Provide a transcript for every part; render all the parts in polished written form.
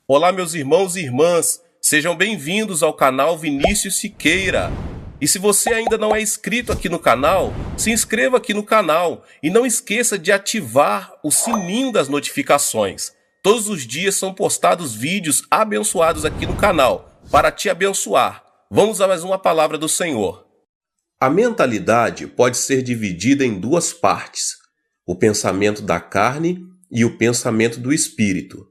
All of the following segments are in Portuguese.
Olá, meus irmãos e irmãs, sejam bem-vindos ao canal Vinícius Siqueira. E se você ainda não é inscrito aqui no canal, se inscreva aqui no canal e não esqueça de ativar o sininho das notificações. Todos os dias são postados vídeos abençoados aqui no canal para te abençoar. Vamos a mais uma palavra do Senhor. A mentalidade pode ser dividida em duas partes: o pensamento da carne e o pensamento do espírito.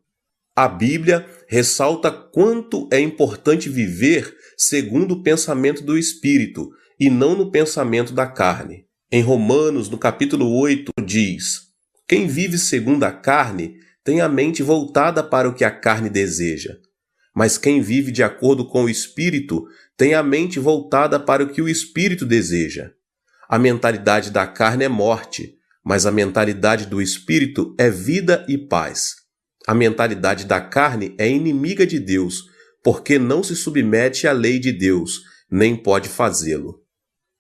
A Bíblia ressalta quanto é importante viver segundo o pensamento do Espírito e não no pensamento da carne. Em Romanos, no capítulo 8, diz: quem vive segundo a carne tem a mente voltada para o que a carne deseja. Mas quem vive de acordo com o Espírito tem a mente voltada para o que o Espírito deseja. A mentalidade da carne é morte, mas a mentalidade do Espírito é vida e paz. A mentalidade da carne é inimiga de Deus, porque não se submete à lei de Deus, nem pode fazê-lo.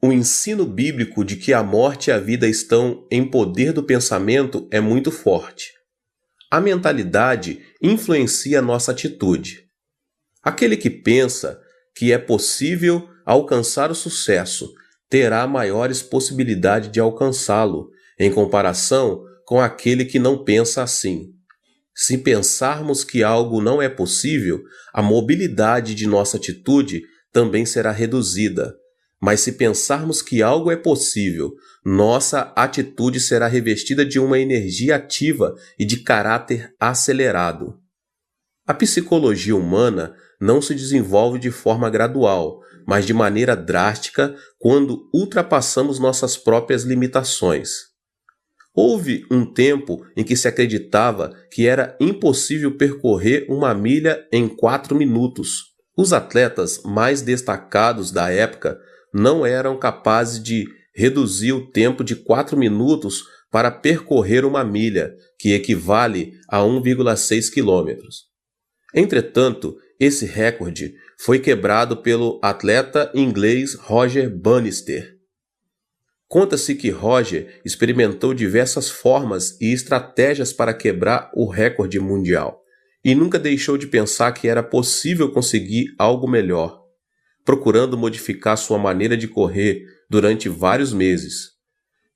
O ensino bíblico de que a morte e a vida estão em poder do pensamento é muito forte. A mentalidade influencia a nossa atitude. Aquele que pensa que é possível alcançar o sucesso terá maiores possibilidades de alcançá-lo, em comparação com aquele que não pensa assim. Se pensarmos que algo não é possível, a mobilidade de nossa atitude também será reduzida. Mas se pensarmos que algo é possível, nossa atitude será revestida de uma energia ativa e de caráter acelerado. A psicologia humana não se desenvolve de forma gradual, mas de maneira drástica quando ultrapassamos nossas próprias limitações. Houve um tempo em que se acreditava que era impossível percorrer uma milha em 4 minutos. Os atletas mais destacados da época não eram capazes de reduzir o tempo de 4 minutos para percorrer uma milha, que equivale a 1,6 quilômetros. Entretanto, esse recorde foi quebrado pelo atleta inglês Roger Bannister. Conta-se que Roger experimentou diversas formas e estratégias para quebrar o recorde mundial e nunca deixou de pensar que era possível conseguir algo melhor, procurando modificar sua maneira de correr durante vários meses.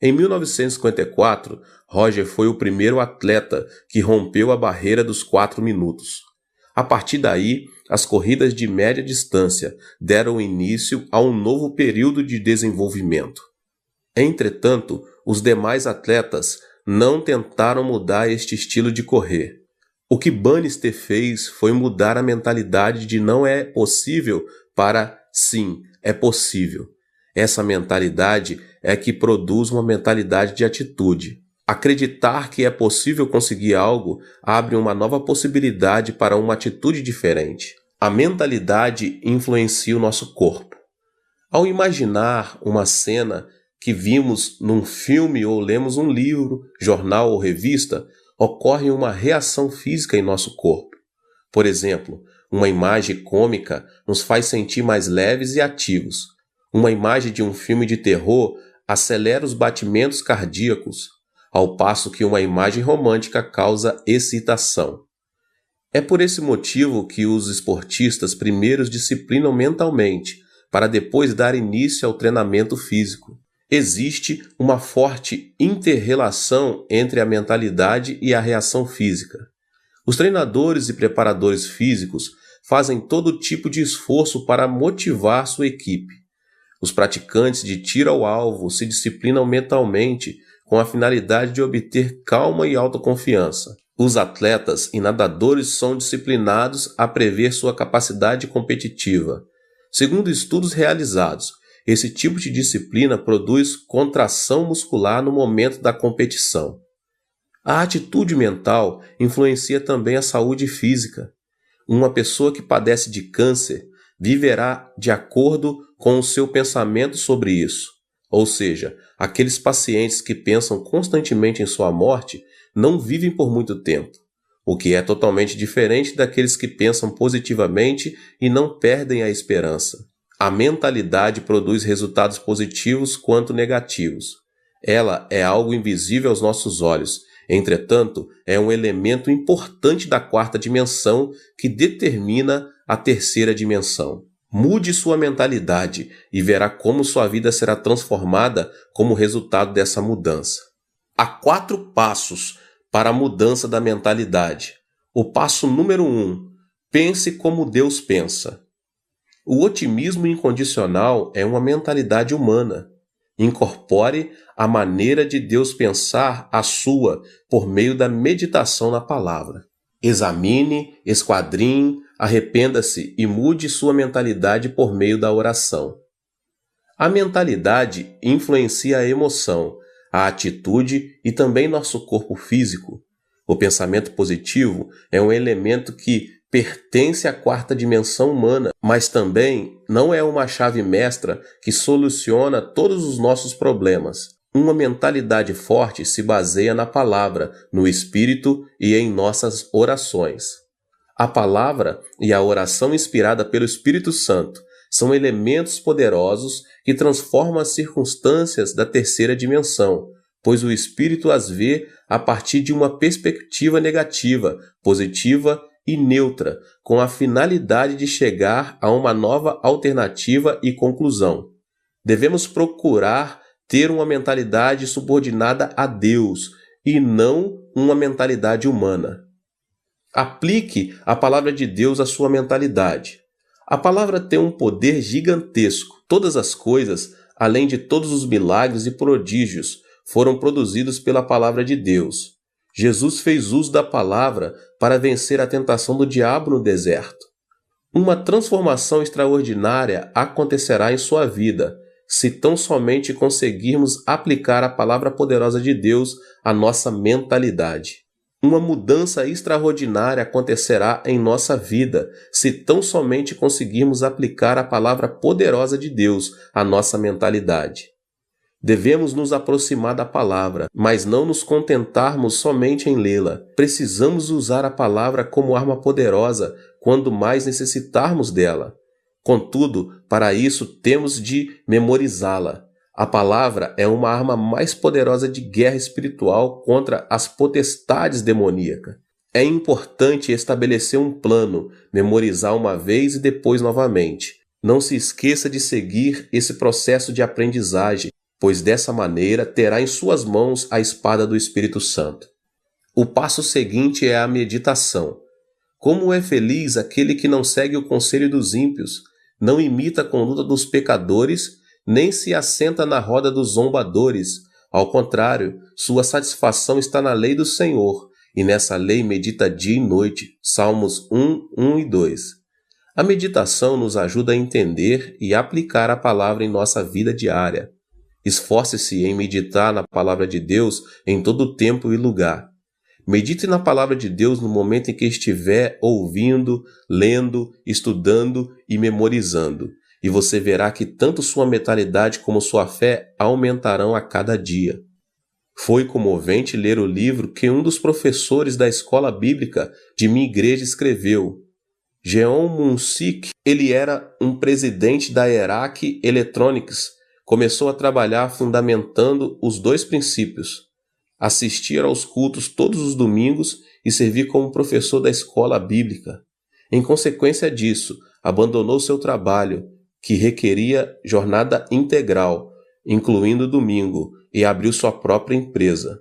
Em 1954, Roger foi o primeiro atleta que rompeu a barreira dos 4 minutos. A partir daí, as corridas de média distância deram início a um novo período de desenvolvimento. Entretanto, os demais atletas não tentaram mudar este estilo de correr. O que Bannister fez foi mudar a mentalidade de não é possível para sim, é possível. Essa mentalidade é que produz uma mentalidade de atitude. Acreditar que é possível conseguir algo abre uma nova possibilidade para uma atitude diferente. A mentalidade influencia o nosso corpo. Ao imaginar uma cena que vimos num filme ou lemos um livro, jornal ou revista, ocorre uma reação física em nosso corpo. Por exemplo, uma imagem cômica nos faz sentir mais leves e ativos. Uma imagem de um filme de terror acelera os batimentos cardíacos, ao passo que uma imagem romântica causa excitação. É por esse motivo que os esportistas primeiro disciplinam mentalmente, para depois dar início ao treinamento físico. Existe uma forte inter-relação entre a mentalidade e a reação física. Os treinadores e preparadores físicos fazem todo tipo de esforço para motivar sua equipe. Os praticantes de tiro ao alvo se disciplinam mentalmente com a finalidade de obter calma e autoconfiança. Os atletas e nadadores são disciplinados a prever sua capacidade competitiva. Segundo estudos realizados, esse tipo de disciplina produz contração muscular no momento da competição. A atitude mental influencia também a saúde física. Uma pessoa que padece de câncer viverá de acordo com o seu pensamento sobre isso. Ou seja, aqueles pacientes que pensam constantemente em sua morte não vivem por muito tempo, o que é totalmente diferente daqueles que pensam positivamente e não perdem a esperança. A mentalidade produz resultados positivos quanto negativos. Ela é algo invisível aos nossos olhos Entretanto, é um elemento importante da quarta dimensão que determina a terceira dimensão. Mude sua mentalidade e verá como sua vida será transformada como resultado dessa mudança. Há 4 passos para a mudança da mentalidade. O passo número 1: pense como Deus pensa. O otimismo incondicional é uma mentalidade humana. Incorpore a maneira de Deus pensar a sua por meio da meditação na palavra. Examine, esquadrinhe, arrependa-se e mude sua mentalidade por meio da oração. A mentalidade influencia a emoção, a atitude e também nosso corpo físico. O pensamento positivo é um elemento que pertence à quarta dimensão humana, mas também não é uma chave mestra que soluciona todos os nossos problemas. Uma mentalidade forte se baseia na palavra, no espírito e em nossas orações. A palavra e a oração inspirada pelo Espírito Santo são elementos poderosos que transformam as circunstâncias da terceira dimensão, pois o Espírito as vê a partir de uma perspectiva negativa, positiva e neutra, com a finalidade de chegar a uma nova alternativa e conclusão. Devemos procurar ter uma mentalidade subordinada a Deus e não uma mentalidade humana. Aplique a palavra de Deus à sua mentalidade. A palavra tem um poder gigantesco. Todas as coisas, além de todos os milagres e prodígios, foram produzidos pela palavra de Deus. Jesus fez uso da palavra para vencer a tentação do diabo no deserto. Uma transformação extraordinária acontecerá em sua vida, se tão somente conseguirmos aplicar a palavra poderosa de Deus à nossa mentalidade. Uma mudança extraordinária acontecerá em nossa vida, se tão somente conseguirmos aplicar a palavra poderosa de Deus à nossa mentalidade. Devemos nos aproximar da palavra, mas não nos contentarmos somente em lê-la. Precisamos usar a palavra como arma poderosa quando mais necessitarmos dela. Contudo, para isso temos de memorizá-la. A palavra é uma arma mais poderosa de guerra espiritual contra as potestades demoníacas. É importante estabelecer um plano, memorizar uma vez e depois novamente. Não se esqueça de seguir esse processo de aprendizagem, pois dessa maneira terá em suas mãos a espada do Espírito Santo. O passo seguinte é a meditação. Como é feliz aquele que não segue o conselho dos ímpios, não imita a conduta dos pecadores, nem se assenta na roda dos zombadores. Ao contrário, sua satisfação está na lei do Senhor, e nessa lei medita dia e noite. Salmos 1, 1 e 2. A meditação nos ajuda a entender e aplicar a palavra em nossa vida diária. Esforce-se em meditar na palavra de Deus em todo tempo e lugar. Medite na palavra de Deus no momento em que estiver ouvindo, lendo, estudando e memorizando. E você verá que tanto sua mentalidade como sua fé aumentarão a cada dia. Foi comovente ler o livro que um dos professores da escola bíblica de minha igreja escreveu. Jeon Mun-sik, ele era um presidente da Erac Electronics, começou a trabalhar fundamentando os 2 princípios: assistir aos cultos todos os domingos e servir como professor da escola bíblica. Em consequência disso, abandonou seu trabalho, que requeria jornada integral, incluindo domingo, e abriu sua própria empresa.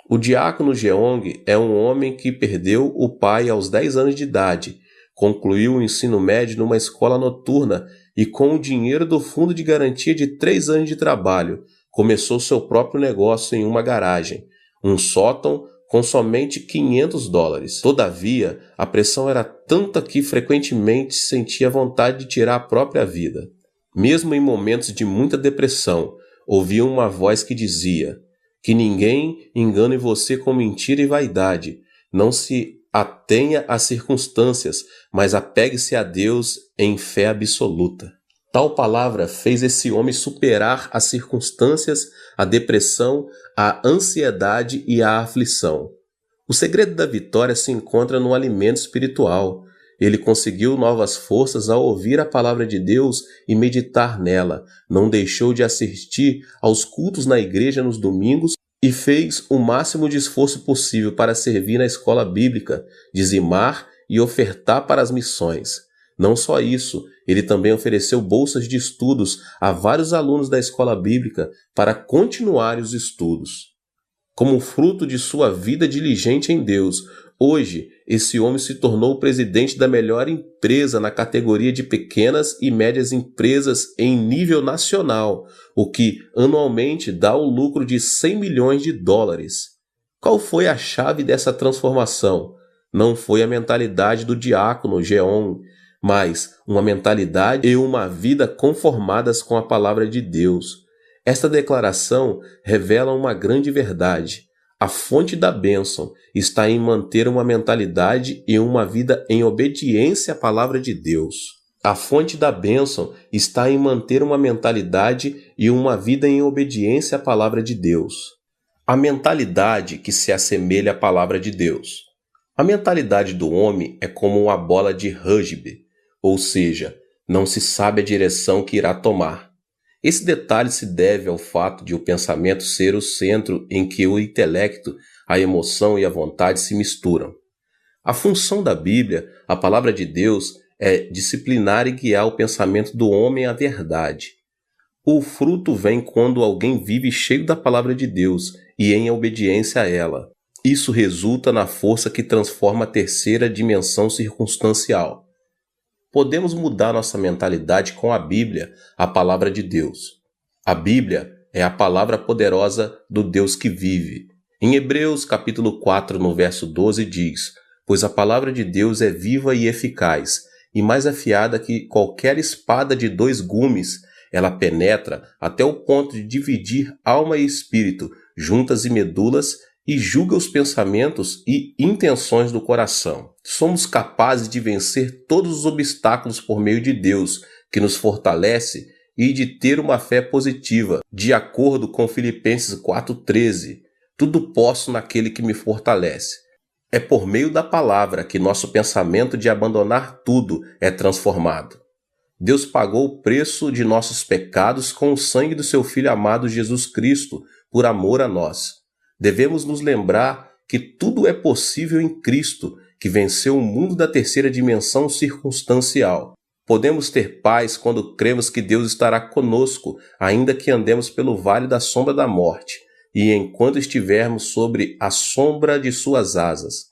O diácono Jeong é um homem que perdeu o pai aos 10 anos de idade, concluiu o ensino médio numa escola noturna e, com o dinheiro do fundo de garantia de 3 anos de trabalho, começou seu próprio negócio em uma garagem, um sótão com somente $500. Todavia, a pressão era tanta que frequentemente sentia vontade de tirar a própria vida. Mesmo em momentos de muita depressão, ouvia uma voz que dizia: que ninguém engane você com mentira e vaidade. Não se atenha às circunstâncias, mas apegue-se a Deus em fé absoluta. Tal palavra fez esse homem superar as circunstâncias, a depressão, a ansiedade e a aflição. O segredo da vitória se encontra no alimento espiritual. Ele conseguiu novas forças ao ouvir a palavra de Deus e meditar nela. Não deixou de assistir aos cultos na igreja nos domingos e fez o máximo de esforço possível para servir na escola bíblica, dizimar e ofertar para as missões. Não só isso, ele também ofereceu bolsas de estudos a vários alunos da escola bíblica para continuarem os estudos. Como fruto de sua vida diligente em Deus, hoje esse homem se tornou o presidente da melhor empresa na categoria de pequenas e médias empresas em nível nacional, o que anualmente dá o lucro de 100 milhões de dólares. Qual foi a chave dessa transformação? Não foi a mentalidade do diácono Geon, mas uma mentalidade e uma vida conformadas com a palavra de Deus. Esta declaração revela uma grande verdade. A fonte da bênção está em manter uma mentalidade e uma vida em obediência à palavra de Deus. A fonte da bênção está em manter uma mentalidade e uma vida em obediência à palavra de Deus. A mentalidade que se assemelha à palavra de Deus. A mentalidade do homem é como uma bola de rugby, ou seja, não se sabe a direção que irá tomar. Esse detalhe se deve ao fato de o pensamento ser o centro em que o intelecto, a emoção e a vontade se misturam. A função da Bíblia, a palavra de Deus, é disciplinar e guiar o pensamento do homem à verdade. O fruto vem quando alguém vive cheio da palavra de Deus e em obediência a ela. Isso resulta na força que transforma a terceira dimensão circunstancial. Podemos mudar nossa mentalidade com a Bíblia, a palavra de Deus. A Bíblia é a palavra poderosa do Deus que vive. Em Hebreus capítulo 4, no verso 12, diz: "Pois a palavra de Deus é viva e eficaz, e mais afiada que qualquer espada de 2 gumes, ela penetra até o ponto de dividir alma e espírito, juntas e medulas, e julga os pensamentos e intenções do coração." Somos capazes de vencer todos os obstáculos por meio de Deus, que nos fortalece, e de ter uma fé positiva, de acordo com Filipenses 4,13. Tudo posso naquele que me fortalece. É por meio da palavra que nosso pensamento de abandonar tudo é transformado. Deus pagou o preço de nossos pecados com o sangue do seu Filho amado Jesus Cristo, por amor a nós. Devemos nos lembrar que tudo é possível em Cristo, que venceu o mundo da terceira dimensão circunstancial. Podemos ter paz quando cremos que Deus estará conosco, ainda que andemos pelo vale da sombra da morte, e enquanto estivermos sobre a sombra de suas asas.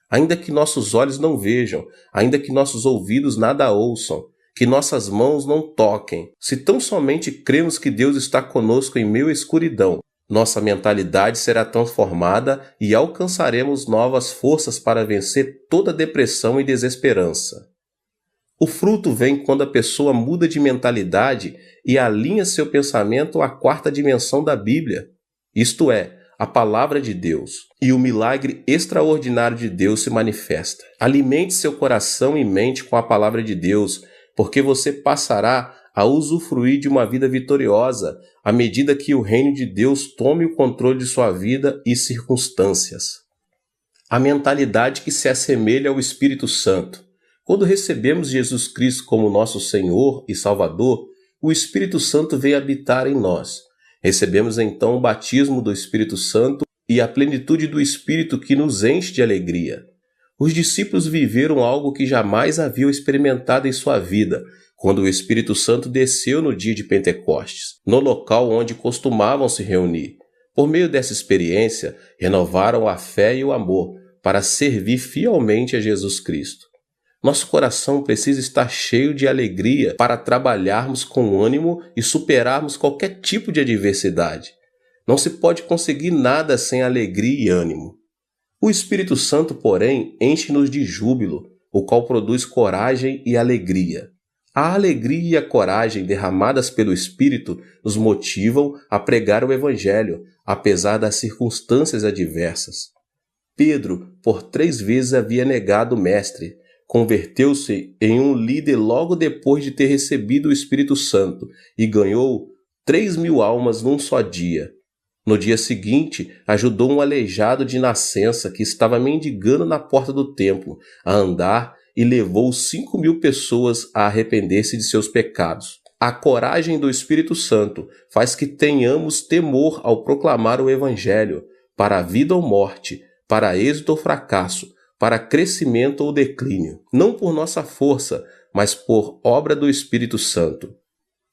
Ainda que nossos olhos não vejam, ainda que nossos ouvidos nada ouçam, que nossas mãos não toquem, se tão somente cremos que Deus está conosco em meio à escuridão, nossa mentalidade será transformada e alcançaremos novas forças para vencer toda depressão e desesperança. O fruto vem quando a pessoa muda de mentalidade e alinha seu pensamento à 4ª dimensão da Bíblia, isto é, a palavra de Deus, e o milagre extraordinário de Deus se manifesta. Alimente seu coração e mente com a palavra de Deus, porque você passará a usufruir de uma vida vitoriosa à medida que o reino de Deus tome o controle de sua vida e circunstâncias. A mentalidade que se assemelha ao Espírito Santo. Quando recebemos Jesus Cristo como nosso Senhor e Salvador, o Espírito Santo vem habitar em nós. Recebemos então o batismo do Espírito Santo e a plenitude do Espírito que nos enche de alegria. Os discípulos viveram algo que jamais haviam experimentado em sua vida, quando o Espírito Santo desceu no dia de Pentecostes, no local onde costumavam se reunir. Por meio dessa experiência, renovaram a fé e o amor para servir fielmente a Jesus Cristo. Nosso coração precisa estar cheio de alegria para trabalharmos com ânimo e superarmos qualquer tipo de adversidade. Não se pode conseguir nada sem alegria e ânimo. O Espírito Santo, porém, enche-nos de júbilo, o qual produz coragem e alegria. A alegria e a coragem derramadas pelo Espírito nos motivam a pregar o Evangelho, apesar das circunstâncias adversas. Pedro, por 3 vezes havia negado o Mestre. Converteu-se em um líder logo depois de ter recebido o Espírito Santo e ganhou 3.000 almas num só dia. No dia seguinte, ajudou um aleijado de nascença que estava mendigando na porta do templo a andar e levou 5.000 pessoas a arrepender-se de seus pecados. A coragem do Espírito Santo faz que tenhamos temor ao proclamar o Evangelho, para a vida ou morte, para êxito ou fracasso, para crescimento ou declínio, não por nossa força, mas por obra do Espírito Santo.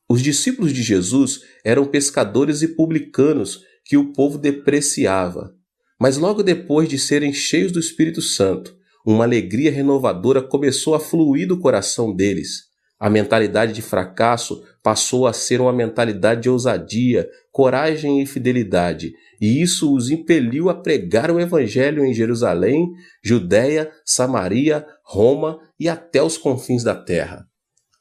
Os discípulos de Jesus eram pescadores e publicanos que o povo depreciava. Mas logo depois de serem cheios do Espírito Santo, uma alegria renovadora começou a fluir do coração deles. A mentalidade de fracasso passou a ser uma mentalidade de ousadia, coragem e fidelidade, e isso os impeliu a pregar o Evangelho em Jerusalém, Judéia, Samaria, Roma e até os confins da terra.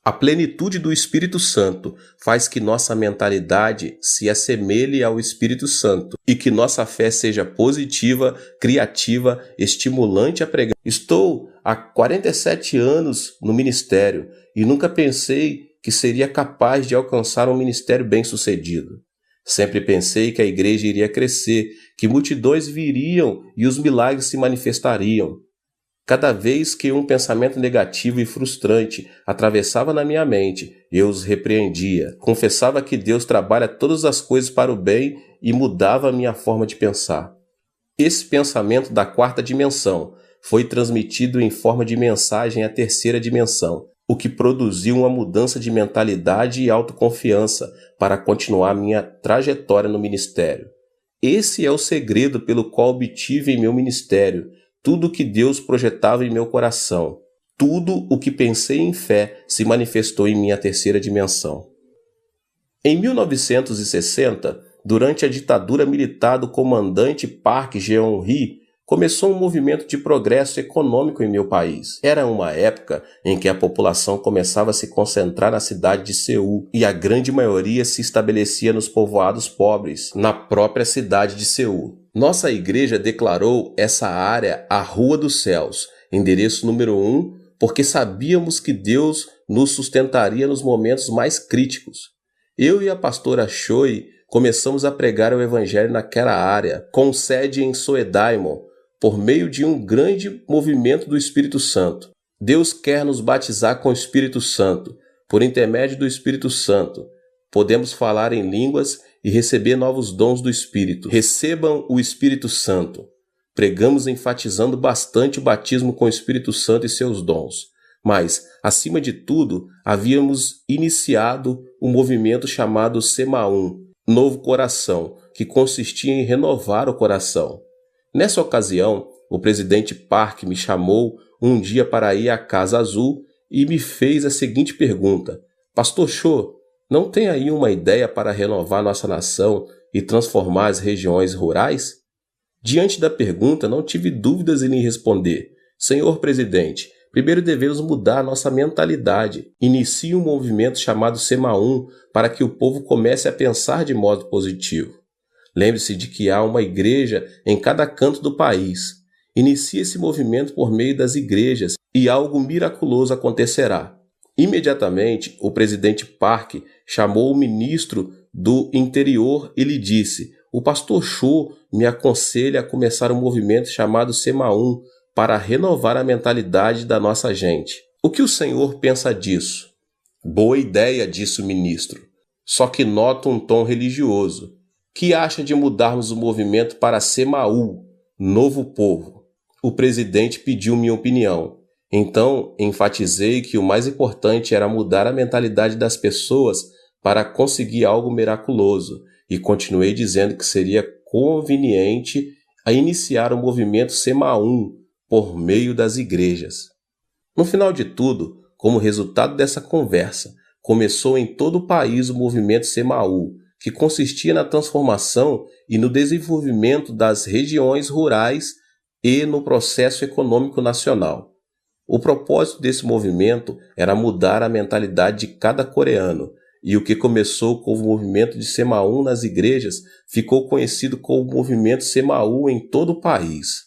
A plenitude do Espírito Santo faz que nossa mentalidade se assemelhe ao Espírito Santo e que nossa fé seja positiva, criativa, estimulante a pregar. Estou há 47 anos no ministério e nunca pensei que seria capaz de alcançar um ministério bem-sucedido. Sempre pensei que a igreja iria crescer, que multidões viriam e os milagres se manifestariam. Cada vez que um pensamento negativo e frustrante atravessava na minha mente, eu os repreendia. Confessava que Deus trabalha todas as coisas para o bem e mudava a minha forma de pensar. Esse pensamento da quarta dimensão foi transmitido em forma de mensagem à terceira dimensão, o que produziu uma mudança de mentalidade e autoconfiança para continuar minha trajetória no ministério. Esse é o segredo pelo qual obtive em meu ministério tudo o que Deus projetava em meu coração. Tudo o que pensei em fé se manifestou em minha terceira dimensão. Em 1960, durante a ditadura militar do comandante Park Geun-hye, começou um movimento de progresso econômico em meu país. Era uma época em que a população começava a se concentrar na cidade de Seul e a grande maioria se estabelecia nos povoados pobres, na própria cidade de Seul. Nossa igreja declarou essa área a Rua dos Céus, endereço número 1, porque sabíamos que Deus nos sustentaria nos momentos mais críticos. Eu e a pastora Choi começamos a pregar o evangelho naquela área, com sede em Soedaimon, por meio de um grande movimento do Espírito Santo. Deus quer nos batizar com o Espírito Santo. Por intermédio do Espírito Santo, podemos falar em línguas e receber novos dons do Espírito. Recebam o Espírito Santo. Pregamos enfatizando bastante o batismo com o Espírito Santo e seus dons. Mas, acima de tudo, havíamos iniciado um movimento chamado Semaum, Novo Coração, que consistia em renovar o coração. Nessa ocasião, o presidente Park me chamou um dia para ir à Casa Azul e me fez a seguinte pergunta: Pastor Cho, não tem aí uma ideia para renovar nossa nação e transformar as regiões rurais? Diante da pergunta, não tive dúvidas em lhe responder: Senhor presidente, primeiro devemos mudar nossa mentalidade. Inicie um movimento chamado Semaum para que o povo comece a pensar de modo positivo. Lembre-se de que há uma igreja em cada canto do país. Inicie esse movimento por meio das igrejas e algo miraculoso acontecerá. Imediatamente, o presidente Park chamou o ministro do Interior e lhe disse: o pastor Cho me aconselha a começar um movimento chamado Semaum para renovar a mentalidade da nossa gente. O que o senhor pensa disso? Boa ideia, disse o ministro. Só que noto um tom religioso. Que acha de mudarmos o movimento para Semaú, Novo Povo? O presidente pediu minha opinião. Então, enfatizei que o mais importante era mudar a mentalidade das pessoas para conseguir algo miraculoso e continuei dizendo que seria conveniente a iniciar o movimento Semaum por meio das igrejas. No final de tudo, como resultado dessa conversa, começou em todo o país o movimento Semaú, que consistia na transformação e no desenvolvimento das regiões rurais e no processo econômico nacional. O propósito desse movimento era mudar a mentalidade de cada coreano, e o que começou com o movimento de Semaum nas igrejas ficou conhecido como movimento Semaú em todo o país.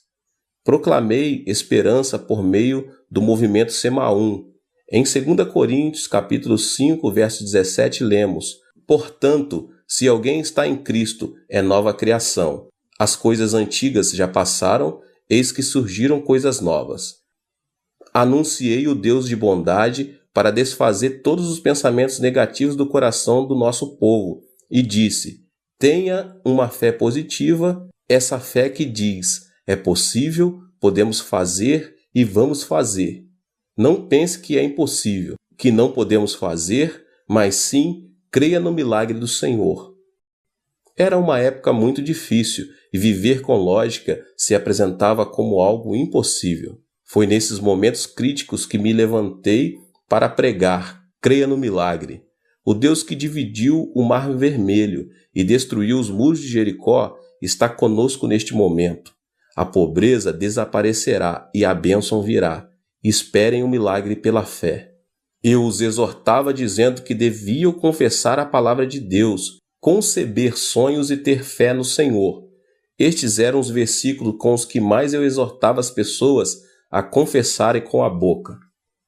Proclamei esperança por meio do movimento Semaum. Em 2 Coríntios, capítulo 5, verso 17, lemos: Portanto, se alguém está em Cristo, é nova criação. As coisas antigas já passaram, eis que surgiram coisas novas. Anunciei o Deus de bondade, para desfazer todos os pensamentos negativos do coração do nosso povo e disse: tenha uma fé positiva, essa fé que diz: é possível, podemos fazer e vamos fazer. Não pense que é impossível, que não podemos fazer, mas sim creia no milagre do Senhor. Era uma época muito difícil e viver com lógica se apresentava como algo impossível. Foi nesses momentos críticos que me levantei para pregar: creia no milagre. O Deus que dividiu o Mar Vermelho e destruiu os muros de Jericó está conosco neste momento. A pobreza desaparecerá e a bênção virá. Esperem o milagre pela fé. Eu os exortava dizendo que deviam confessar a palavra de Deus, conceber sonhos e ter fé no Senhor. Estes eram os versículos com os que mais eu exortava as pessoas a confessarem com a boca.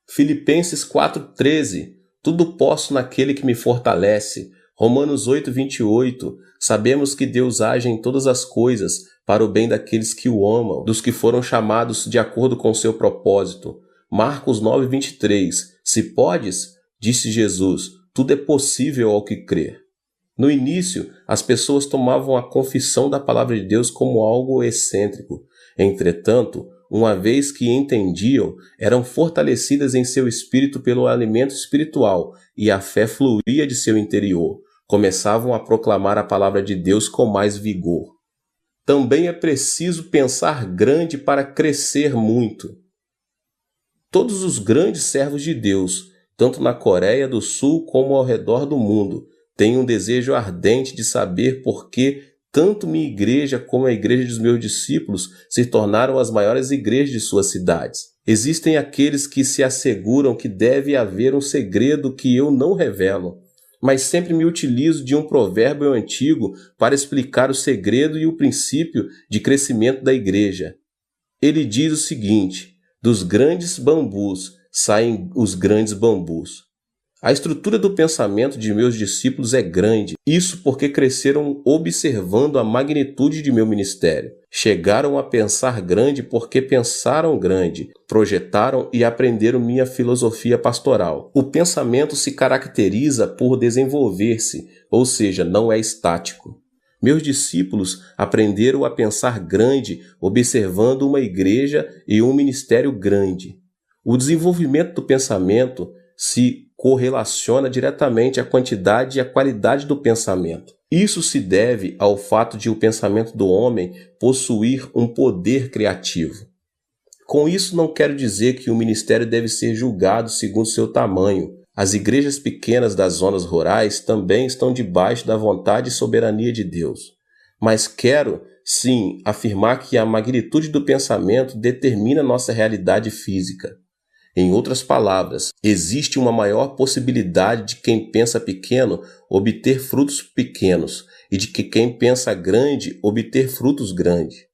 Filipenses 4,13, tudo posso naquele que me fortalece. Romanos 8,28, sabemos que Deus age em todas as coisas para o bem daqueles que o amam, dos que foram chamados de acordo com seu propósito. Marcos 9,23, se podes, disse Jesus, tudo é possível ao que crer. No início, as pessoas tomavam a confissão da palavra de Deus como algo excêntrico. Entretanto, uma vez que entendiam, eram fortalecidas em seu espírito pelo alimento espiritual e a fé fluía de seu interior. Começavam a proclamar a palavra de Deus com mais vigor. Também é preciso pensar grande para crescer muito. Todos os grandes servos de Deus, tanto na Coreia do Sul como ao redor do mundo, têm um desejo ardente de saber por que tanto minha igreja como a igreja dos meus discípulos se tornaram as maiores igrejas de suas cidades. Existem aqueles que se asseguram que deve haver um segredo que eu não revelo, mas sempre me utilizo de um provérbio antigo para explicar o segredo e o princípio de crescimento da igreja. Ele diz o seguinte: dos grandes bambus saem os grandes bambus. A estrutura do pensamento de meus discípulos é grande, isso porque cresceram observando a magnitude de meu ministério. Chegaram a pensar grande porque pensaram grande, projetaram e aprenderam minha filosofia pastoral. O pensamento se caracteriza por desenvolver-se, ou seja, não é estático. Meus discípulos aprenderam a pensar grande observando uma igreja e um ministério grande. O desenvolvimento do pensamento se correlaciona diretamente à quantidade e à qualidade do pensamento. Isso se deve ao fato de o pensamento do homem possuir um poder criativo. Com isso, não quero dizer que o ministério deve ser julgado segundo seu tamanho. As igrejas pequenas das zonas rurais também estão debaixo da vontade e soberania de Deus. Mas quero, sim, afirmar que a magnitude do pensamento determina nossa realidade física. Em outras palavras, existe uma maior possibilidade de quem pensa pequeno obter frutos pequenos e de que quem pensa grande obter frutos grandes.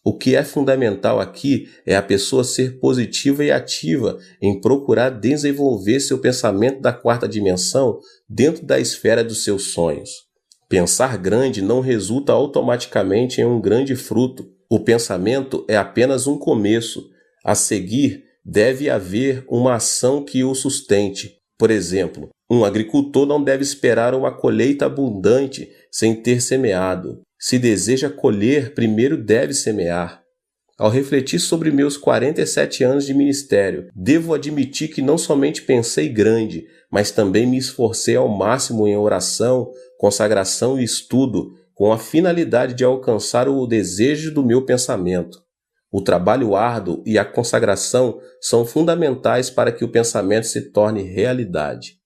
O que é fundamental aqui é a pessoa ser positiva e ativa em procurar desenvolver seu pensamento da quarta dimensão dentro da esfera dos seus sonhos. Pensar grande não resulta automaticamente em um grande fruto. O pensamento é apenas um começo. A seguir, deve haver uma ação que o sustente. Por exemplo, um agricultor não deve esperar uma colheita abundante sem ter semeado. Se deseja colher, primeiro deve semear. Ao refletir sobre meus 47 anos de ministério, devo admitir que não somente pensei grande, mas também me esforcei ao máximo em oração, consagração e estudo, com a finalidade de alcançar o desejo do meu pensamento. O trabalho árduo e a consagração são fundamentais para que o pensamento se torne realidade.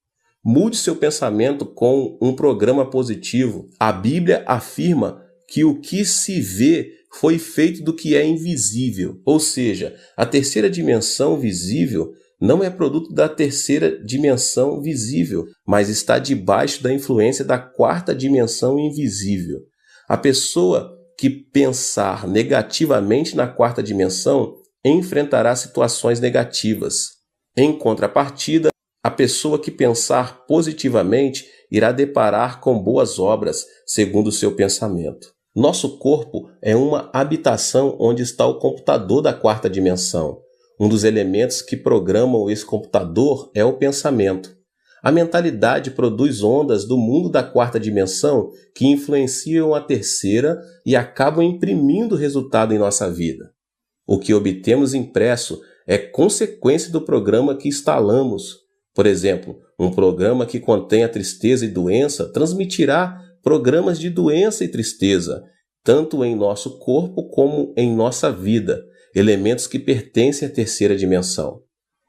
Mude seu pensamento com um programa positivo. A Bíblia afirma que o que se vê foi feito do que é invisível, ou seja, a terceira dimensão visível não é produto da terceira dimensão visível, mas está debaixo da influência da quarta dimensão invisível. A pessoa que pensar negativamente na quarta dimensão enfrentará situações negativas. Em contrapartida, a pessoa que pensar positivamente irá deparar com boas obras, segundo o seu pensamento. Nosso corpo é uma habitação onde está o computador da quarta dimensão. Um dos elementos que programam esse computador é o pensamento. A mentalidade produz ondas do mundo da quarta dimensão que influenciam a terceira e acabam imprimindo resultado em nossa vida. O que obtemos impresso é consequência do programa que instalamos. Por exemplo, um programa que contém a tristeza e doença transmitirá programas de doença e tristeza, tanto em nosso corpo como em nossa vida, elementos que pertencem à terceira dimensão.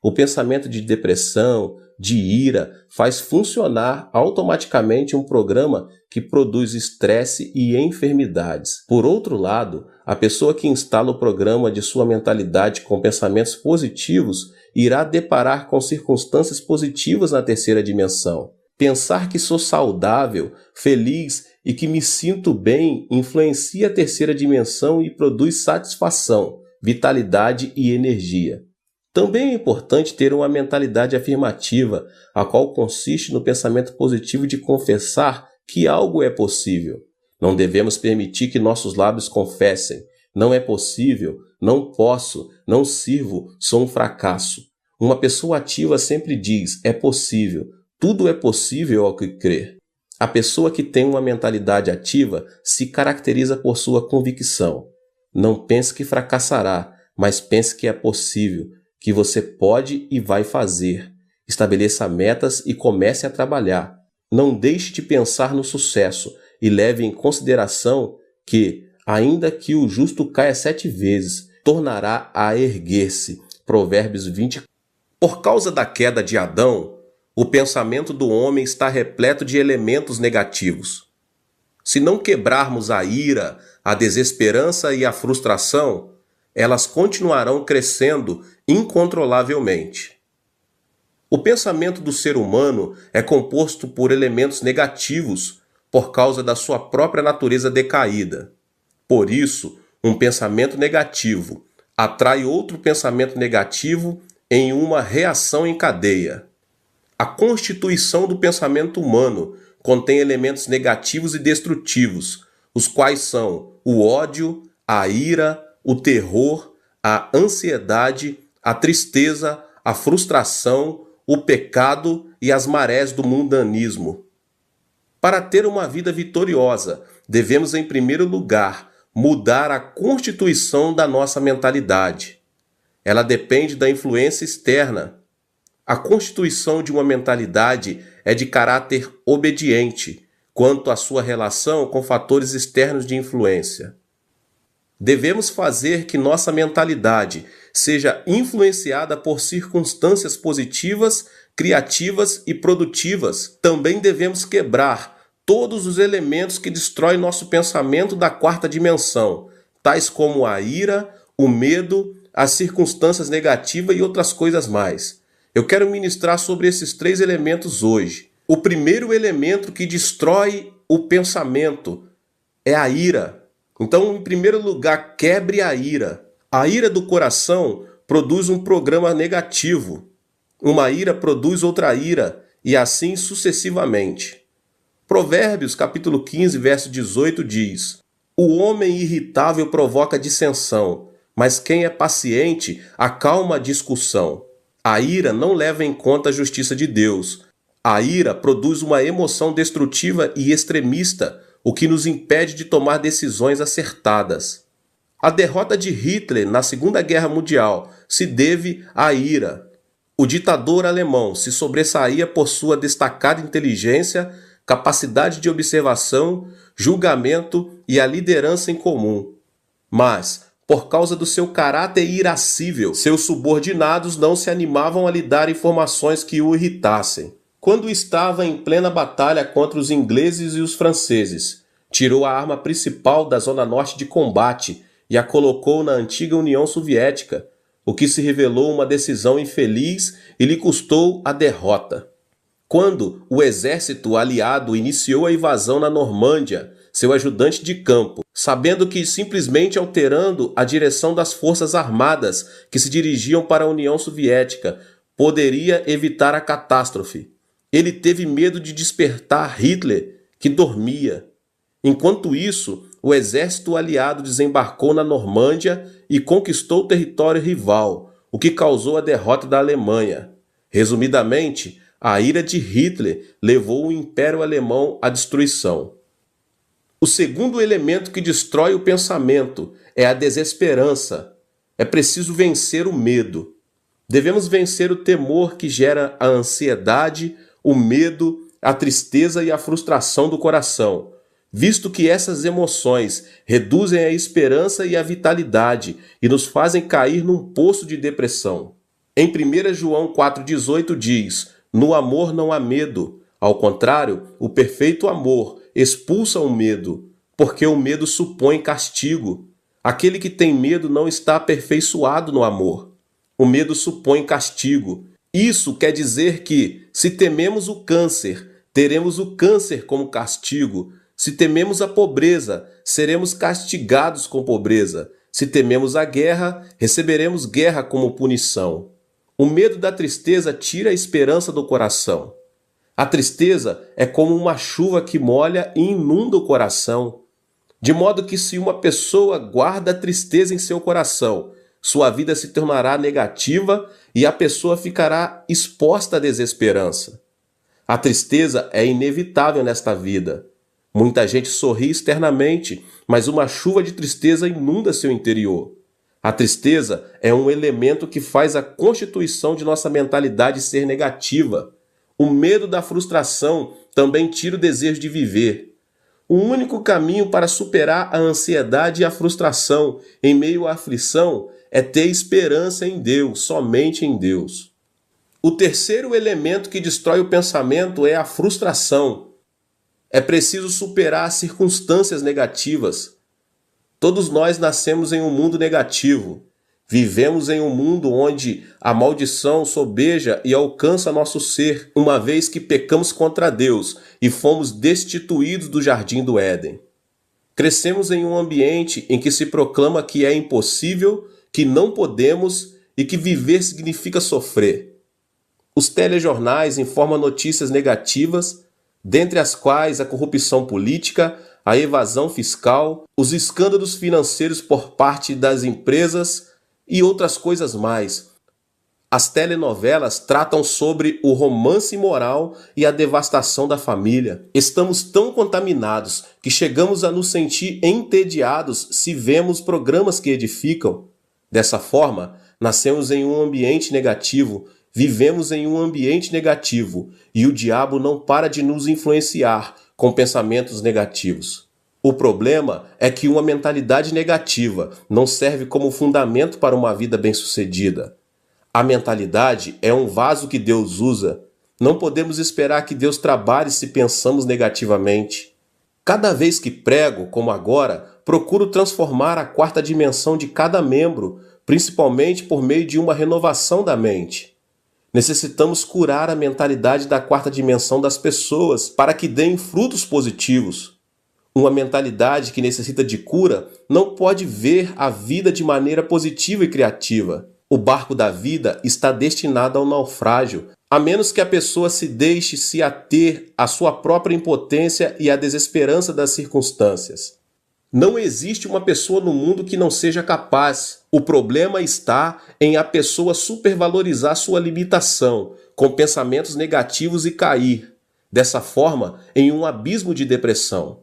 O pensamento de depressão, de ira, faz funcionar automaticamente um programa que produz estresse e enfermidades. Por outro lado, a pessoa que instala o programa de sua mentalidade com pensamentos positivos irá deparar com circunstâncias positivas na terceira dimensão. Pensar que sou saudável, feliz e que me sinto bem influencia a terceira dimensão e produz satisfação, vitalidade e energia. Também é importante ter uma mentalidade afirmativa, a qual consiste no pensamento positivo de confessar que algo é possível. Não devemos permitir que nossos lábios confessem: não é possível, não posso, não sirvo, sou um fracasso. Uma pessoa ativa sempre diz: é possível, tudo é possível ao que crer. A pessoa que tem uma mentalidade ativa se caracteriza por sua convicção. Não pense que fracassará, mas pense que é possível, que você pode e vai fazer. Estabeleça metas e comece a trabalhar. Não deixe de pensar no sucesso e leve em consideração que, ainda que o justo caia 7 vezes, tornará a erguer-se. Provérbios 20. Por causa da queda de Adão, o pensamento do homem está repleto de elementos negativos. Se não quebrarmos a ira, a desesperança e a frustração, elas continuarão crescendo incontrolavelmente. O pensamento do ser humano é composto por elementos negativos por causa da sua própria natureza decaída. Por isso, um pensamento negativo atrai outro pensamento negativo em uma reação em cadeia. A constituição do pensamento humano contém elementos negativos e destrutivos, os quais são o ódio, a ira, o terror, a ansiedade, a tristeza, a frustração, o pecado e as marés do mundanismo. Para ter uma vida vitoriosa, devemos, em primeiro lugar, mudar a constituição da nossa mentalidade. Ela depende da influência externa. A constituição de uma mentalidade é de caráter obediente quanto à sua relação com fatores externos de influência. Devemos fazer que nossa mentalidade seja influenciada por circunstâncias positivas, criativas e produtivas. Também devemos quebrar todos os elementos que destroem nosso pensamento da quarta dimensão, tais como a ira, o medo, as circunstâncias negativas e outras coisas mais. Eu quero ministrar sobre esses 3 elementos hoje. O primeiro elemento que destrói o pensamento é a ira. Então, em primeiro lugar, quebre a ira. A ira do coração produz um programa negativo. Uma ira produz outra ira, e assim sucessivamente. Provérbios, capítulo 15, verso 18 diz: o homem irritável provoca dissensão, mas quem é paciente acalma a discussão. A ira não leva em conta a justiça de Deus. A ira produz uma emoção destrutiva e extremista, o que nos impede de tomar decisões acertadas. A derrota de Hitler na Segunda Guerra Mundial se deve à ira. O ditador alemão se sobressaía por sua destacada inteligência, capacidade de observação, julgamento e a liderança em comum. Mas, por causa do seu caráter irascível, seus subordinados não se animavam a lhe dar informações que o irritassem. Quando estava em plena batalha contra os ingleses e os franceses, tirou a arma principal da zona norte de combate e a colocou na antiga União Soviética, o que se revelou uma decisão infeliz e lhe custou a derrota. Quando o exército aliado iniciou a invasão na Normândia, seu ajudante de campo, sabendo que simplesmente alterando a direção das forças armadas que se dirigiam para a União Soviética poderia evitar a catástrofe, ele teve medo de despertar Hitler, que dormia. Enquanto isso, o exército aliado desembarcou na Normândia e conquistou o território rival, o que causou a derrota da Alemanha. Resumidamente, a ira de Hitler levou o Império Alemão à destruição. O segundo elemento que destrói o pensamento é a desesperança. É preciso vencer o medo. Devemos vencer o temor que gera a ansiedade, o medo, a tristeza e a frustração do coração, visto que essas emoções reduzem a esperança e a vitalidade e nos fazem cair num poço de depressão. Em 1 João 4,18 diz: "No amor não há medo. Ao contrário, o perfeito amor expulsa o medo, porque o medo supõe castigo. Aquele que tem medo não está aperfeiçoado no amor. O medo supõe castigo." Isso quer dizer que, se tememos o câncer, teremos o câncer como castigo. Se tememos a pobreza, seremos castigados com pobreza. Se tememos a guerra, receberemos guerra como punição. O medo da tristeza tira a esperança do coração. A tristeza é como uma chuva que molha e inunda o coração. De modo que, se uma pessoa guarda a tristeza em seu coração, sua vida se tornará negativa e a pessoa ficará exposta à desesperança. A tristeza é inevitável nesta vida. Muita gente sorri externamente, mas uma chuva de tristeza inunda seu interior. A tristeza é um elemento que faz a constituição de nossa mentalidade ser negativa. O medo da frustração também tira o desejo de viver. O único caminho para superar a ansiedade e a frustração em meio à aflição é ter esperança em Deus, somente em Deus. O terceiro elemento que destrói o pensamento é a frustração. É preciso superar as circunstâncias negativas. Todos nós nascemos em um mundo negativo. Vivemos em um mundo onde a maldição sobeja e alcança nosso ser, uma vez que pecamos contra Deus e fomos destituídos do jardim do Éden. Crescemos em um ambiente em que se proclama que é impossível, que não podemos e que viver significa sofrer. Os telejornais informam notícias negativas, dentre as quais a corrupção política, a evasão fiscal, os escândalos financeiros por parte das empresas e outras coisas mais. As telenovelas tratam sobre o romance imoral e a devastação da família. Estamos tão contaminados que chegamos a nos sentir entediados se vemos programas que edificam. Dessa forma, nascemos em um ambiente negativo, vivemos em um ambiente negativo e o diabo não para de nos influenciar com pensamentos negativos. O problema é que uma mentalidade negativa não serve como fundamento para uma vida bem-sucedida. A mentalidade é um vaso que Deus usa. Não podemos esperar que Deus trabalhe se pensamos negativamente. Cada vez que prego, como agora, procuro transformar a quarta dimensão de cada membro, principalmente por meio de uma renovação da mente. Necessitamos curar a mentalidade da quarta dimensão das pessoas para que deem frutos positivos. Uma mentalidade que necessita de cura não pode ver a vida de maneira positiva e criativa. O barco da vida está destinado ao naufrágio, a menos que a pessoa se deixe se ater à sua própria impotência e à desesperança das circunstâncias. Não existe uma pessoa no mundo que não seja capaz. O problema está em a pessoa supervalorizar sua limitação, com pensamentos negativos e cair, dessa forma, em um abismo de depressão.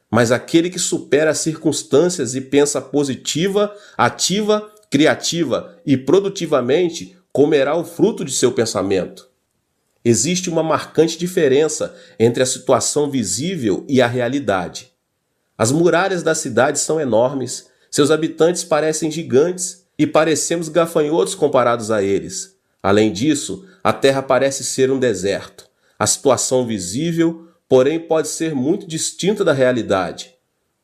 Mas aquele que supera as circunstâncias e pensa positiva, ativa, criativa e produtivamente, comerá o fruto de seu pensamento. Existe uma marcante diferença entre a situação visível e a realidade. As muralhas da cidade são enormes, seus habitantes parecem gigantes e parecemos gafanhotos comparados a eles. Além disso, a terra parece ser um deserto. A situação visível, porém, pode ser muito distinta da realidade.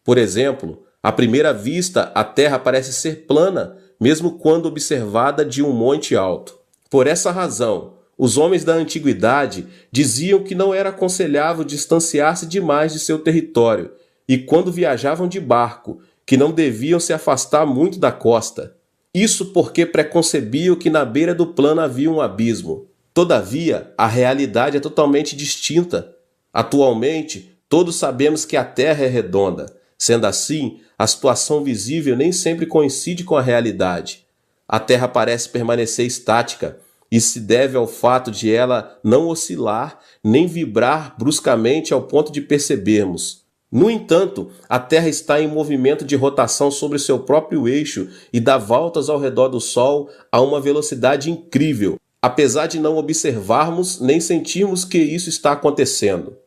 Por exemplo, à primeira vista, a terra parece ser plana, mesmo quando observada de um monte alto. Por essa razão, os homens da antiguidade diziam que não era aconselhável distanciar-se demais de seu território e, quando viajavam de barco, que não deviam se afastar muito da costa. Isso porque preconcebiam que na beira do plano havia um abismo. Todavia, a realidade é totalmente distinta. Atualmente, todos sabemos que a Terra é redonda. Sendo assim, a situação visível nem sempre coincide com a realidade. A Terra parece permanecer estática. Isso se deve ao fato de ela não oscilar nem vibrar bruscamente ao ponto de percebermos. No entanto, a Terra está em movimento de rotação sobre seu próprio eixo e dá voltas ao redor do Sol a uma velocidade incrível, apesar de não observarmos nem sentirmos que isso está acontecendo.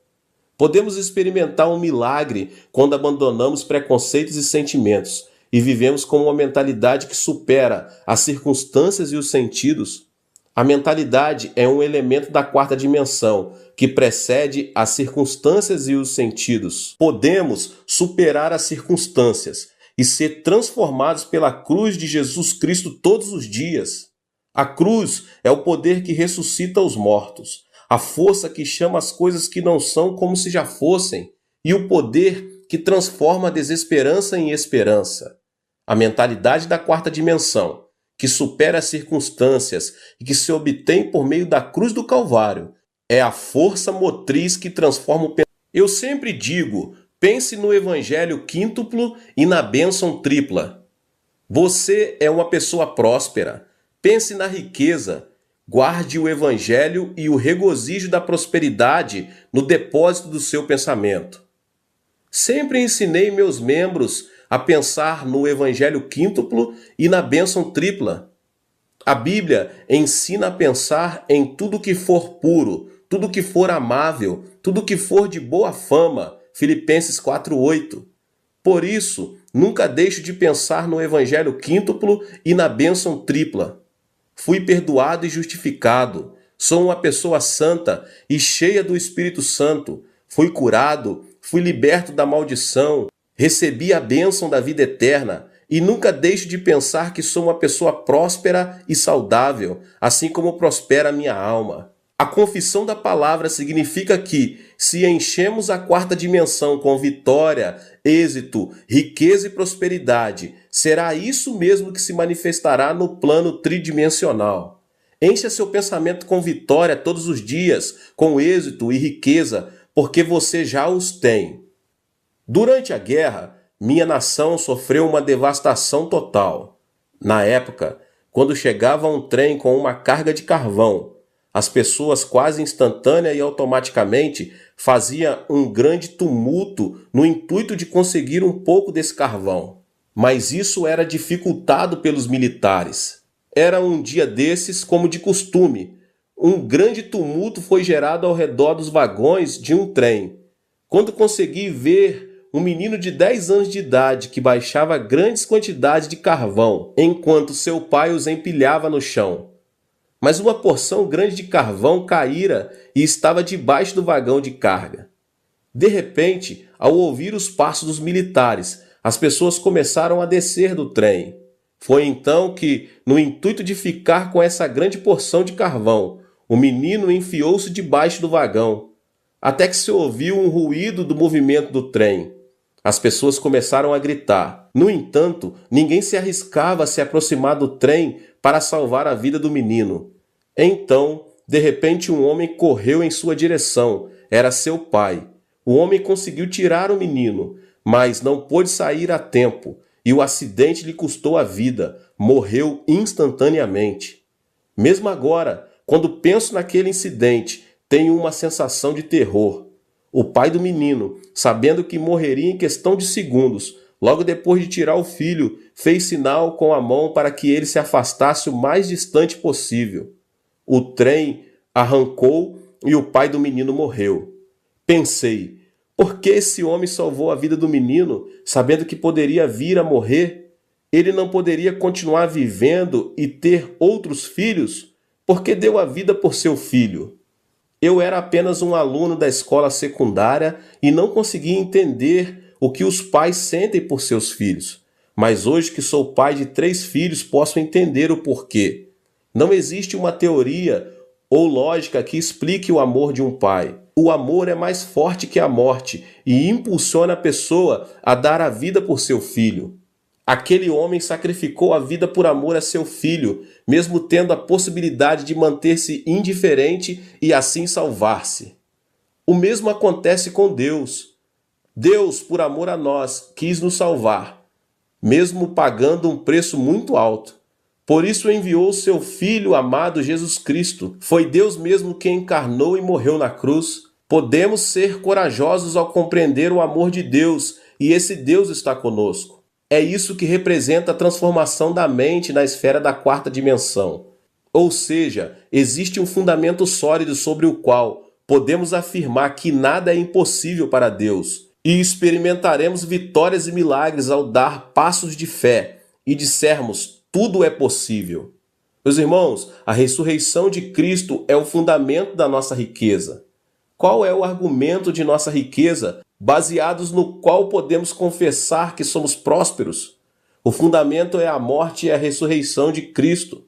Podemos experimentar um milagre quando abandonamos preconceitos e sentimentos e vivemos com uma mentalidade que supera as circunstâncias e os sentidos. A mentalidade é um elemento da quarta dimensão, que precede as circunstâncias e os sentidos. Podemos superar as circunstâncias e ser transformados pela cruz de Jesus Cristo todos os dias. A cruz é o poder que ressuscita os mortos, a força que chama as coisas que não são como se já fossem, e o poder que transforma a desesperança em esperança. A mentalidade da quarta dimensão, que supera as circunstâncias e que se obtém por meio da cruz do Calvário, é a força motriz que transforma o pensamento. Eu sempre digo, pense no evangelho quíntuplo e na bênção tripla. Você é uma pessoa próspera. Pense na riqueza. Guarde o evangelho e o regozijo da prosperidade no depósito do seu pensamento. Sempre ensinei meus membros a pensar no evangelho quíntuplo e na bênção tripla. A Bíblia ensina a pensar em tudo que for puro, tudo que for amável, tudo que for de boa fama. Filipenses 4:8. Por isso, nunca deixo de pensar no evangelho quíntuplo e na bênção tripla. Fui perdoado e justificado. Sou uma pessoa santa e cheia do Espírito Santo. Fui curado, fui liberto da maldição, recebi a bênção da vida eterna e nunca deixo de pensar que sou uma pessoa próspera e saudável, assim como prospera a minha alma. A confissão da palavra significa que, se enchemos a quarta dimensão com vitória, êxito, riqueza e prosperidade, será isso mesmo que se manifestará no plano tridimensional. Encha seu pensamento com vitória todos os dias, com êxito e riqueza, porque você já os tem. Durante a guerra, minha nação sofreu uma devastação total. Na época, quando chegava um trem com uma carga de carvão, as pessoas quase instantânea e automaticamente faziam um grande tumulto no intuito de conseguir um pouco desse carvão. Mas isso era dificultado pelos militares. Era um dia desses, como de costume. Um grande tumulto foi gerado ao redor dos vagões de um trem. Quando consegui ver um menino de 10 anos de idade que baixava grandes quantidades de carvão, enquanto seu pai os empilhava no chão. Mas uma porção grande de carvão caíra e estava debaixo do vagão de carga. De repente, ao ouvir os passos dos militares, as pessoas começaram a descer do trem. Foi então que, no intuito de ficar com essa grande porção de carvão, o menino enfiou-se debaixo do vagão, até que se ouviu um ruído do movimento do trem. As pessoas começaram a gritar. No entanto, ninguém se arriscava a se aproximar do trem para salvar a vida do menino. Então, de repente, um homem correu em sua direção. Era seu pai. O homem conseguiu tirar o menino, mas não pôde sair a tempo, e o acidente lhe custou a vida. Morreu instantaneamente. Mesmo agora, quando penso naquele incidente, tenho uma sensação de terror. O pai do menino, sabendo que morreria em questão de segundos, logo depois de tirar o filho, fez sinal com a mão para que ele se afastasse o mais distante possível. O trem arrancou e o pai do menino morreu. Pensei, por que esse homem salvou a vida do menino, sabendo que poderia vir a morrer? Ele não poderia continuar vivendo e ter outros filhos? Por que deu a vida por seu filho? Eu era apenas um aluno da escola secundária e não conseguia entender o que os pais sentem por seus filhos. Mas hoje que sou pai de 3 filhos, posso entender o porquê. Não existe uma teoria ou lógica que explique o amor de um pai. O amor é mais forte que a morte e impulsiona a pessoa a dar a vida por seu filho. Aquele homem sacrificou a vida por amor a seu filho, mesmo tendo a possibilidade de manter-se indiferente e assim salvar-se. O mesmo acontece com Deus. Deus, por amor a nós, quis nos salvar, mesmo pagando um preço muito alto. Por isso enviou seu Filho amado Jesus Cristo. Foi Deus mesmo quem encarnou e morreu na cruz. Podemos ser corajosos ao compreender o amor de Deus, e esse Deus está conosco. É isso que representa a transformação da mente na esfera da quarta dimensão. Ou seja, existe um fundamento sólido sobre o qual podemos afirmar que nada é impossível para Deus, e experimentaremos vitórias e milagres ao dar passos de fé e dissermos: tudo é possível. Meus irmãos, a ressurreição de Cristo é o fundamento da nossa riqueza. Qual é o argumento de nossa riqueza, baseados no qual podemos confessar que somos prósperos? O fundamento é a morte e a ressurreição de Cristo.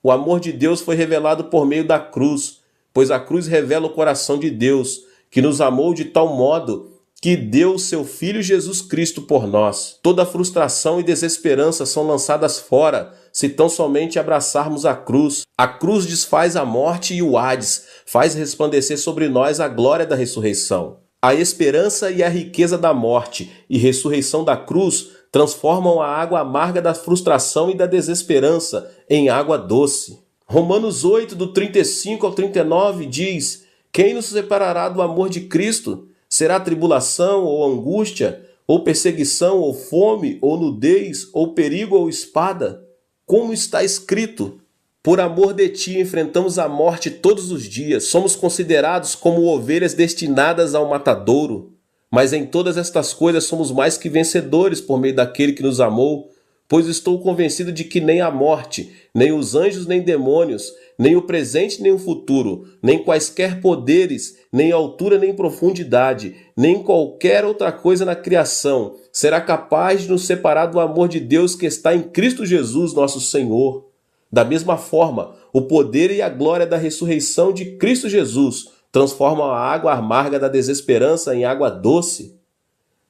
O amor de Deus foi revelado por meio da cruz, pois a cruz revela o coração de Deus, que nos amou de tal modo que deu seu Filho Jesus Cristo por nós. Toda frustração e desesperança são lançadas fora, se tão somente abraçarmos a cruz. A cruz desfaz a morte e o Hades, faz resplandecer sobre nós a glória da ressurreição. A esperança e a riqueza da morte e ressurreição da cruz transformam a água amarga da frustração e da desesperança em água doce. Romanos 8, do 35 ao 39 diz: quem nos separará do amor de Cristo? Será tribulação ou angústia, ou perseguição, ou fome, ou nudez, ou perigo, ou espada? Como está escrito: por amor de ti enfrentamos a morte todos os dias, somos considerados como ovelhas destinadas ao matadouro. Mas em todas estas coisas somos mais que vencedores por meio daquele que nos amou, pois estou convencido de que nem a morte, nem os anjos, nem demônios, nem o presente, nem o futuro, nem quaisquer poderes, nem altura, nem profundidade, nem qualquer outra coisa na criação será capaz de nos separar do amor de Deus que está em Cristo Jesus, nosso Senhor. Da mesma forma, o poder e a glória da ressurreição de Cristo Jesus transformam a água amarga da desesperança em água doce.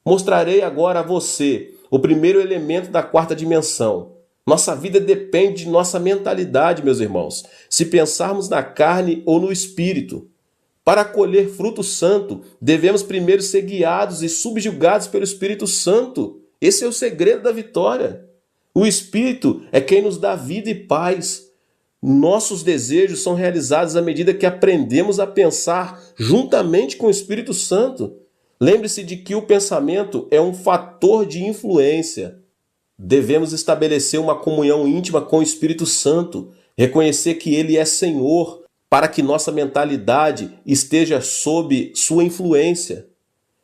Mostrarei agora a você o primeiro elemento da quarta dimensão. Nossa vida depende de nossa mentalidade, meus irmãos, se pensarmos na carne ou no espírito. Para colher fruto santo, devemos primeiro ser guiados e subjugados pelo Espírito Santo. Esse é o segredo da vitória. O Espírito é quem nos dá vida e paz. Nossos desejos são realizados à medida que aprendemos a pensar juntamente com o Espírito Santo. Lembre-se de que o pensamento é um fator de influência. Devemos estabelecer uma comunhão íntima com o Espírito Santo, reconhecer que Ele é Senhor, para que nossa mentalidade esteja sob sua influência.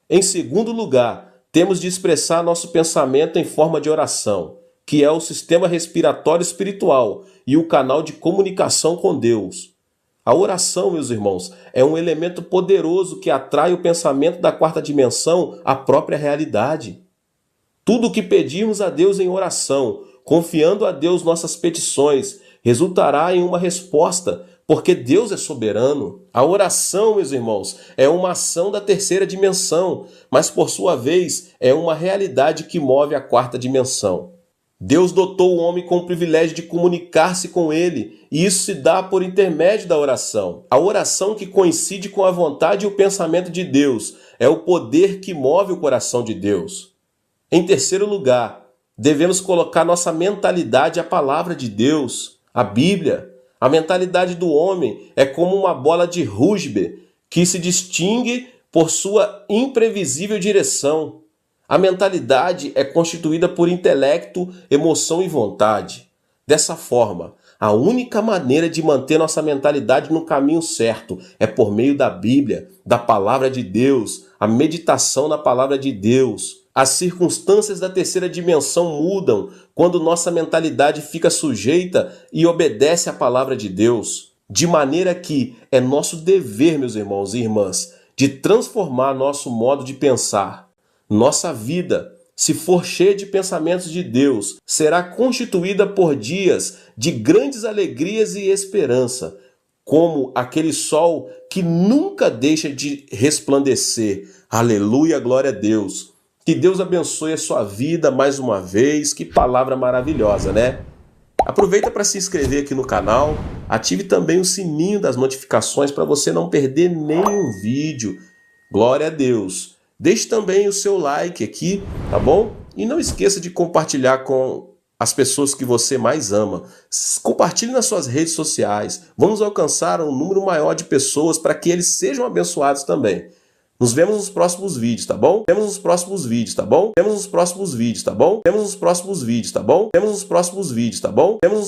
Em segundo lugar, temos de expressar nosso pensamento em forma de oração, que é o sistema respiratório espiritual e o canal de comunicação com Deus. A oração, meus irmãos, é um elemento poderoso que atrai o pensamento da quarta dimensão à própria realidade. Tudo o que pedirmos a Deus em oração, confiando a Deus nossas petições, resultará em uma resposta, porque Deus é soberano. A oração, meus irmãos, é uma ação da terceira dimensão, mas por sua vez é uma realidade que move a quarta dimensão. Deus dotou o homem com o privilégio de comunicar-se com ele, e isso se dá por intermédio da oração. A oração que coincide com a vontade e o pensamento de Deus é o poder que move o coração de Deus. Em terceiro lugar, devemos colocar nossa mentalidade à palavra de Deus, a Bíblia. A mentalidade do homem é como uma bola de rugby que se distingue por sua imprevisível direção. A mentalidade é constituída por intelecto, emoção e vontade. Dessa forma, a única maneira de manter nossa mentalidade no caminho certo é por meio da Bíblia, da Palavra de Deus, a meditação na Palavra de Deus. As circunstâncias da terceira dimensão mudam quando nossa mentalidade fica sujeita e obedece à Palavra de Deus. De maneira que é nosso dever, meus irmãos e irmãs, de transformar nosso modo de pensar. Nossa vida, se for cheia de pensamentos de Deus, será constituída por dias de grandes alegrias e esperança, como aquele sol que nunca deixa de resplandecer. Aleluia, glória a Deus. Que Deus abençoe a sua vida mais uma vez. Que palavra maravilhosa, né? Aproveita para se inscrever aqui no canal. Ative também o sininho das notificações para você não perder nenhum vídeo. Glória a Deus. Deixe também o seu like aqui, tá bom? E não esqueça de compartilhar com as pessoas que você mais ama. Compartilhe nas suas redes sociais. Vamos alcançar um número maior de pessoas para que eles sejam abençoados também. Nos vemos nos próximos vídeos, tá bom? Vemos nos próximos vídeos, tá bom? Vemos nos próximos vídeos, tá bom? Vemos nos próximos vídeos, tá bom? Vemos nos próximos vídeos, tá bom? Vemos